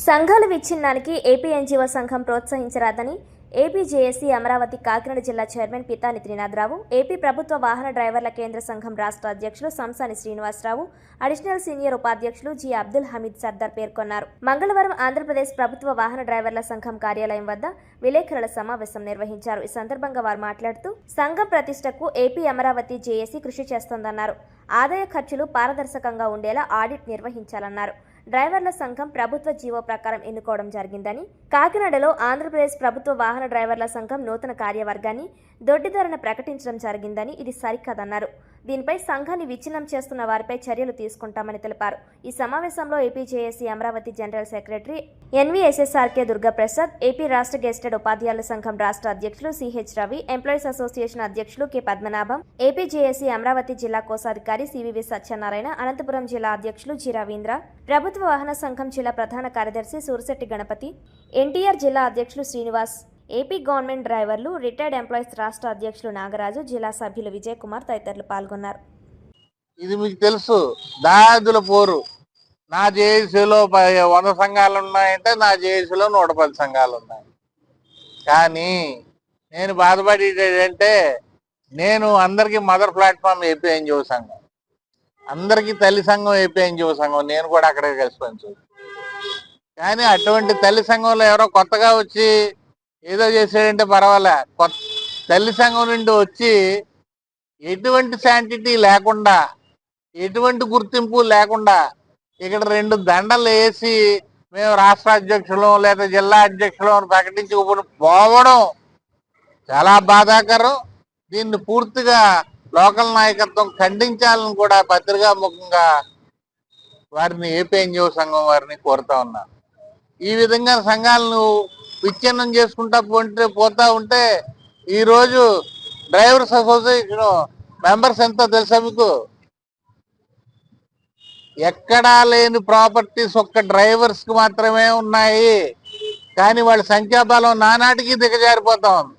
సంఘాల విచ్ఛిన్నానికి AP NGO సంఘం ప్రోత్సహించరాదని AP JAC Amaravati Kakinada జిల్లా చైర్మన్ పితాని త్రినాథరావు, ఏపీ ప్రభుత్వ వాహన డ్రైవర్ల కేంద్ర సంఘం రాష్ట్ర అధ్యక్షులు సంసాని శ్రీనివాసరావు, అడిషనల్ సీనియర్ ఉపాధ్యక్షులు జి అబ్దుల్ హమీద్ సర్దార్ పేర్కొన్నారు. మంగళవారం ఆంధ్రప్రదేశ్ ప్రభుత్వ వాహన డ్రైవర్ల సంఘం కార్యాలయం వద్ద విలేకరుల సమావేశం నిర్వహించారు. ఈ సందర్భంగా వారు మాట్లాడుతూ సంఘం ప్రతిష్టకు ఏపీ అమరావతి జేఏసీ కృషి చేస్తోందన్నారు. ఆదాయ ఖర్చులు పారదర్శకంగా ఉండేలా ఆడిట్ నిర్వహించాలన్నారు. డ్రైవర్ల సంఘం ప్రభుత్వ జీవో ప్రకారం ఎన్నుకోవడం జరిగిందని, కాకినాడలో ఆంధ్రప్రదేశ్ ప్రభుత్వ వాహన డ్రైవర్ల సంఘం నూతన కార్యవర్గాన్ని దొడ్డిదారిన ప్రకటించడం జరిగిందని, ఇది సరికాదన్నారు. దీనిపై సంఘాన్ని విచ్ఛిన్నం చేస్తున్న వారిపై చర్యలు తీసుకుంటామని తెలిపారు. ఈ సమావేశంలో AP JAC Amaravati general secretary NVSSRK Durgaprasad, AP రాష్ట్ర గెస్టెడ్ ఉపాధ్యాయుల సంఘం రాష్ట్ర అధ్యక్షులు సిహెచ్ రవి, ఎంప్లాయీస్ అసోసియేషన్ అధ్యక్షులు K Padmanabham, AP JAC Amaravati జిల్లా కోశాధికారి సివివి సత్యనారాయణ, అనంతపురం జిల్లా అధ్యక్షులు జి రవీంద్ర, ప్రభుత్వ వాహన సంఘం జిల్లా ప్రధాన కార్యదర్శి సూర్శెట్టి గణపతి, ఎన్టీఆర్ జిల్లా అధ్యక్షులు శ్రీనివాస్, ఏపీ గవర్నమెంట్ డ్రైవర్లు, రిటైర్డ్ ఎంప్లాయీస్ రాష్ట్ర అధ్యక్షులు నాగరాజు, జిల్లా సభ్యులు విజయ్ కుమార్ తదితరులు పాల్గొన్నారు. ఇది మీకు తెలుసు, దాదుల పోరు. నా జేఏసీలో 100 సంఘాలు ఉన్నాయంటే నా జేఏసీలో 110 సంఘాలు ఉన్నాయి. కానీ నేను బాధపడేది ఏంటంటే, నేను అందరికీ మదర్ ప్లాట్ఫామ్ ఏపీ ఎన్జిఓ సంఘం, అందరికీ తల్లి సంఘం ఏపీ ఎన్జిఓ సంఘం, నేను కూడా అక్కడే కలిసి పనిచేస్తాను. కానీ అటువంటి తల్లి సంఘంలో ఎవరో కొత్తగా వచ్చి ఏదో చేసాడంటే పర్వాలే, తల్లి సంఘం నుండి వచ్చి ఎటువంటి శాంటిటీ లేకుండా, ఎటువంటి గుర్తింపు లేకుండా ఇక్కడ 2 దండలు వేసి మేము రాష్ట్ర అధ్యక్షులు లేదా జిల్లా అధ్యక్షులు అని ప్రకటించుకోవడం చాలా బాధాకరం. దీన్ని పూర్తిగా లోకల్ నాయకత్వం ఖండించాలని కూడా పత్రికాముఖంగా వారిని ఏపీ ఎన్జిఓ సంఘం వారిని కోరుతా ఉన్నాను. ఈ విధంగా సంఘాలను విచ్ఛిన్నం చేసుకుంటా పోతా ఉంటే ఈరోజు డ్రైవర్స్ అసోసియేషన్ మెంబర్స్ ఎంతో తెలుసా మీకు? ఎక్కడా లేని ప్రాపర్టీస్ ఒక్క డ్రైవర్స్ కి మాత్రమే ఉన్నాయి. కానీ వాళ్ళ సంఖ్యాబలం నానాటికి దిగజారిపోతా ఉంది.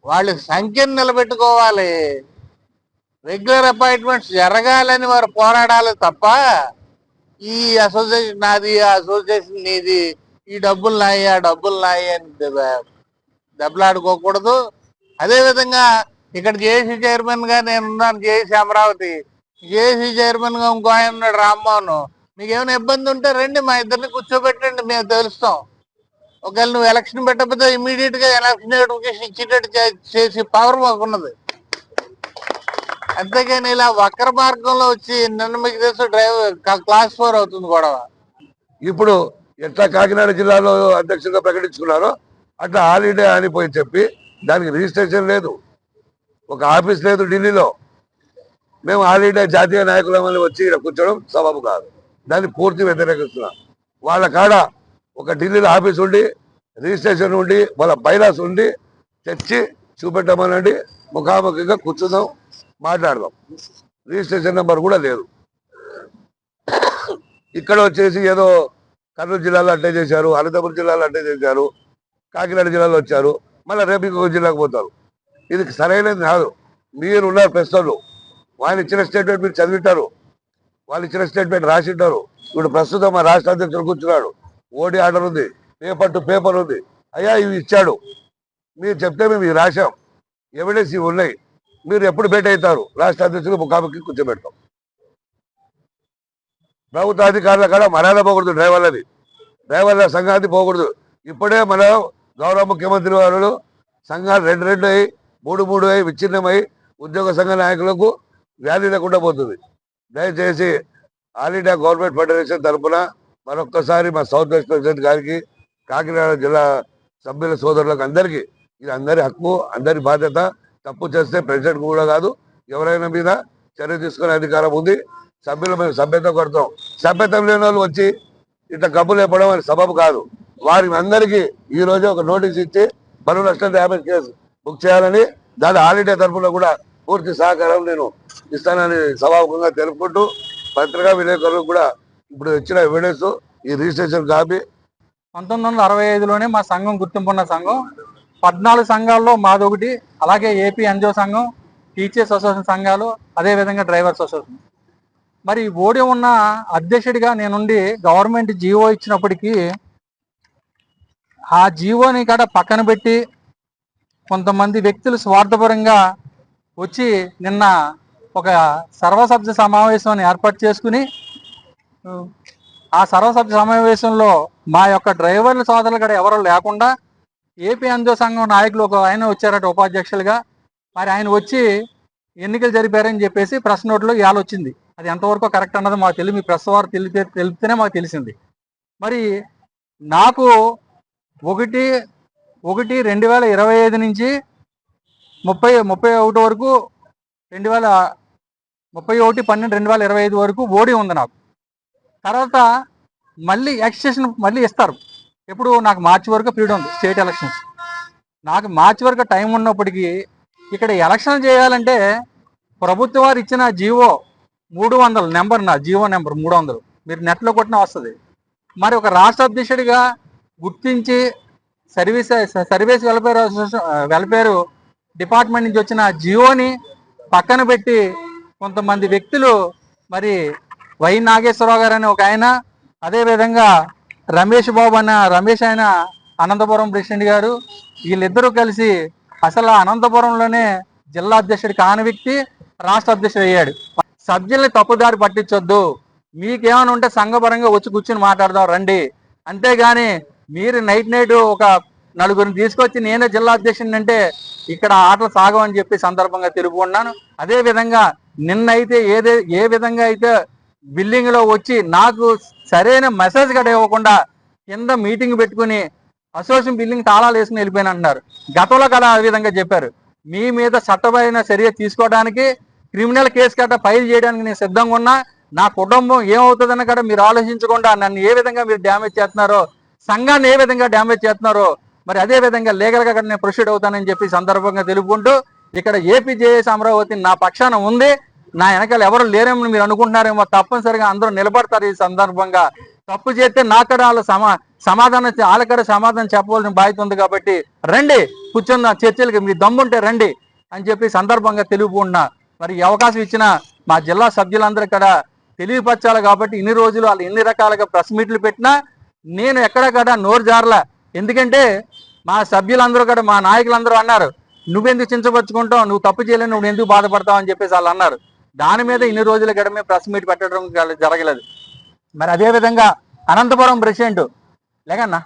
వాళ్ళ సంఖ్యను నిలబెట్టుకోవాలి, రెగ్యులర్ అపాయింట్మెంట్స్ జరగాలని వారు పోరాడాలి తప్ప ఈ అసోసియేషన్ నాది, ఆ అసోసియేషన్ నీది, ఈ డబ్బులు నాయి, ఆ డబ్బులు నాయి అని దెబ్బలాడుకోకూడదు. అదేవిధంగా ఇక్కడ జేఏసీ చైర్మన్ గా నేనున్నాను, జేఏసీ అమరావతి. జేఏసీ చైర్మన్ గా ఇంకో ఆయన ఉన్నాడు రామ్మోహన్. మీకు ఏమైనా ఇబ్బంది ఉంటే రండి, మా ఇద్దరిని కూర్చోబెట్టండి, మేము తెలుస్తాం. ఒకవేళ నువ్వు ఎలక్షన్ పెట్టకపోతే ఇమీడియట్ గా ఎలక్షన్ నోటిఫికేషన్ ఇచ్చేటట్టు చేసి పవర్ మాకున్నది. అంతేగాని ఇలా వక్ర మార్గంలో వచ్చి నిన్న మీకు తెలుసు డ్రైవర్ క్లాస్ 4 అవుతుంది గొడవ. ఇప్పుడు ఎట్లా కాకినాడ జిల్లాలో అధ్యక్షుడిగా ప్రకటించుకున్నారో అట్లా హాలిడే అనిపోయి చెప్పి దానికి రిజిస్ట్రేషన్ లేదు, ఒక ఆఫీస్ లేదు ఢిల్లీలో. మేము హాలిడే జాతీయ నాయకులమని వచ్చి ఇక్కడ కూర్చోవడం సబబు కాదు. దాన్ని పూర్తి వ్యతిరేకిస్తున్నాం. వాళ్ళ కాడ ఒక ఢిల్లీలో ఆఫీస్ ఉండి, రిజిస్ట్రేషన్ ఉండి, వాళ్ళ బైలాస్ ఉండి తెచ్చి చూపెట్టమనండి, ముఖాముఖిగా కూర్చుందాం, మాట్లాడదాం. రిజిస్ట్రేషన్ నెంబర్ కూడా లేదు. ఇక్కడ వచ్చేసి ఏదో కర్నూలు జిల్లాలో అట్టే చేశారు, అనంతపురం జిల్లాలో అట్టే చేశారు, కాకినాడ జిల్లాలో వచ్చారు, మళ్ళీ రేపు ఇంకొక జిల్లాకు పోతారు. ఇది సరైనది కాదు. మీరు ఉన్నారు ప్రస్తుతం, వాళ్ళు ఇచ్చిన స్టేట్మెంట్ మీరు చదివింటారు, వాళ్ళు ఇచ్చిన స్టేట్మెంట్ రాసింటారు. ఇప్పుడు ప్రస్తుతం మా రాష్ట్ర అధ్యక్షుడు కూర్చున్నాడు, ఓడి ఆర్డర్ ఉంది, పేపర్ టు పేపర్ ఉంది. అయ్యా ఇవి ఇచ్చాడు, మీరు చెప్తే మేము ఇవి రాశాం, ఎవిడెన్స్ ఇవి ఉన్నాయి, మీరు ఎప్పుడు భేటీ అవుతారు? రాష్ట్ర అధ్యక్షులు ముఖాముఖి కూర్చోబెడతాం. ప్రభుత్వ అధికారుల కాడ మర్యాద పోకూడదు, డ్రైవర్ల సంఘాన్ని పోకూడదు. ఇప్పుడే మన గౌరవ ముఖ్యమంత్రి వారు సంఘాలు 2 అయ్యి 3 అయ్యి విచ్ఛిన్నమై ఉద్యోగ సంఘ నాయకులకు వ్యాధి లేకుండా పోతుంది. దయచేసి ఆల్ ఇండియా గవర్నమెంట్ ఫెడరేషన్ తరఫున మరొక్కసారి మా సౌత్ వెస్ట్ ప్రెసిడెంట్ గారికి, కాకినాడ జిల్లా సభ్యుల సోదరులకు అందరికీ, ఇది అందరి హక్కు, అందరి బాధ్యత. తప్పు చేస్తే ప్రెసిడెంట్ కూడా కాదు, ఎవరైనా మీద చర్య తీసుకునే అధికారం ఉంది. సభ్యులు మేము సభ్యత కొడతాం. సభ్యతం లేని వాళ్ళు వచ్చి ఇట్లా కబ్బులు లేపడం అని సబబు కాదు. వారి అందరికీ ఈ రోజు ఒక నోటీస్ ఇచ్చి పన్ను నష్టం డ్యామేజ్ కేసు బుక్ చేయాలని, దాని హాలిడే తరఫున కూడా పూర్తి సహకారం నేను ఇస్తానని సభాముఖంగా తెలుపుకుంటూ, పత్రికా విలేకరులకు కూడా ఇప్పుడు ఇచ్చిన ఎవిడెన్స్ ఈ రిజిస్ట్రేషన్ కాపీ. 1965లోనే మా సంఘం గుర్తింపున్న సంఘం. 14 సంఘాల్లో మాదొకటి. అలాగే ఏపీ ఎన్జిఓ సంఘం, టీచర్స్ అసోసియేషన్ సంఘాలు, అదేవిధంగా డ్రైవర్స్ అసోసియేషన్. మరి ఓడి ఉన్న అధ్యక్షుడిగా నేనుండి గవర్నమెంట్ జీవో ఇచ్చినప్పటికీ ఆ జీవోని కూడా పక్కన పెట్టి కొంతమంది వ్యక్తులు స్వార్థపరంగా వచ్చి నిన్న ఒక సర్వసభ్య సమావేశాన్ని ఏర్పాటు చేసుకుని ఆ సర్వసభ్య సమావేశంలో మా యొక్క డ్రైవర్ల సోదరులు కూడా ఎవరు లేకుండా ఏపీ అంజో సంఘం నాయకులు ఒక ఆయన వచ్చారట ఉపాధ్యక్షులుగా. మరి ఆయన వచ్చి ఎన్నికలు జరిపారని చెప్పేసి ప్రెస్ నోట్లో ఇవాళ వచ్చింది. అది ఎంతవరకు కరెక్ట్ అన్నది మాకు తెలియదు. మీ ప్రెస్ వారు తెలిపితేనే మాకు తెలిసింది. మరి నాకు 1/1/2025 నుంచి 31 వరకు 31/12/2025 వరకు ఓడి ఉంది నాకు. తర్వాత మళ్ళీ ఎక్స్టెన్షన్ మళ్ళీ ఇస్తారు. ఎప్పుడు నాకు మార్చి వరకు పీరియడ్ ఉంది స్టేట్ ఎలక్షన్స్. నాకు మార్చి వరకు టైం ఉన్నప్పటికీ ఇక్కడ ఎలక్షన్ చేయాలంటే ప్రభుత్వం వారు ఇచ్చిన జీవో 300 నెంబర్, నా జీవో నెంబర్ 300 మీరు నెట్లో కొట్టినా వస్తుంది. మరి ఒక రాష్ట్ర అధ్యక్షుడిగా గుర్తించి సర్వీస్ వెల్ఫేర్ డిపార్ట్మెంట్ నుంచి వచ్చిన జియోని పక్కన పెట్టి కొంతమంది వ్యక్తులు, మరి వై నాగేశ్వరరావు గారు అని ఒక ఆయన, అదేవిధంగా రమేష్ ఆయన అనంతపురం ప్రెసిడెంట్ గారు, వీళ్ళిద్దరూ కలిసి అసలు అనంతపురంలోనే జిల్లా అధ్యక్షుడు కాని వ్యక్తి రాష్ట్ర అధ్యక్షుడు అయ్యాడు. సభ్యుల్ని తప్పుదారి పట్టించొద్దు, మీకేమైనా ఉంటే సంఘపరంగా వచ్చి కూర్చుని మాట్లాడదాం రండి, అంతేగాని మీరు నైట్ ఒక నలుగురిని తీసుకొచ్చి నేనే జిల్లా అధ్యక్షుడిని అంటే ఇక్కడ ఆటలు సాగమని చెప్పి సందర్భంగా తెలుపుకున్నాను. అదేవిధంగా నిన్నైతే ఏ విధంగా అయితే బిల్డింగ్ లో వచ్చి నాకు సరైన మెసేజ్ గడ ఇవ్వకుండా కింద మీటింగ్ పెట్టుకుని అసోసియేషన్ బిల్డింగ్ తాళాలు వేసుకుని వెళ్ళిపోయిన అంటున్నారు. గతంలో కదా ఆ విధంగా చెప్పారు. మీ మీద చట్టపరమైన చర్య తీసుకోవడానికి, క్రిమినల్ కేసు గట్రా ఫైల్ చేయడానికి నేను సిద్ధంగా ఉన్నా. నా కుటుంబం ఏమవుతుందని కూడా మీరు ఆలోచించకుండా నన్ను ఏ విధంగా మీరు డ్యామేజ్ చేస్తున్నారో, సంఘాన్ని ఏ విధంగా డ్యామేజ్ చేస్తున్నారో, మరి అదే విధంగా లీగల్ గా నేను ప్రొసీడ్ అవుతానని చెప్పి సందర్భంగా తెలుపుకుంటూ, ఇక్కడ ఏపీజేఎస్ అమరావతి నా పక్షాన ఉంది. నా వెనకాల ఎవరు లేరేమో మీరు అనుకుంటున్నారేమో, తప్పనిసరిగా అందరూ నిలబడతారు. ఈ సందర్భంగా తప్పు చేస్తే నాకడ వాళ్ళు సమాధానం చెప్పవలసిన బాధ్యత ఉంది. కాబట్టి రండి, కూర్చున్న చర్చలకి మీ దమ్ముంటే రండి అని చెప్పి సందర్భంగా తెలుపుకుంటున్నా. మరి ఈ అవకాశం ఇచ్చిన మా జిల్లా సభ్యులందరూ కూడా తెలియపరచాలి. కాబట్టి ఇన్ని రోజులు వాళ్ళు ఎన్ని రకాలుగా ప్రెస్ మీట్లు పెట్టినా నేను ఎక్కడక్కడ నోరు జారలా. ఎందుకంటే మా సభ్యులందరూ కూడా, మా నాయకులందరూ అన్నారు, నువ్వెందుకు చించపరుచుకుంటావు, నువ్వు తప్పు చేయలేవు, నువ్వు ఎందుకు బాధపడతావు అని చెప్పేసి వాళ్ళు అన్నారు. దాని మీద ఇన్ని రోజుల గడమే ప్రెస్ మీట్ పెట్టడం జరగలేదు. మరి అదేవిధంగా అనంతపురం ప్రెసిడెంట్ లేకన్నా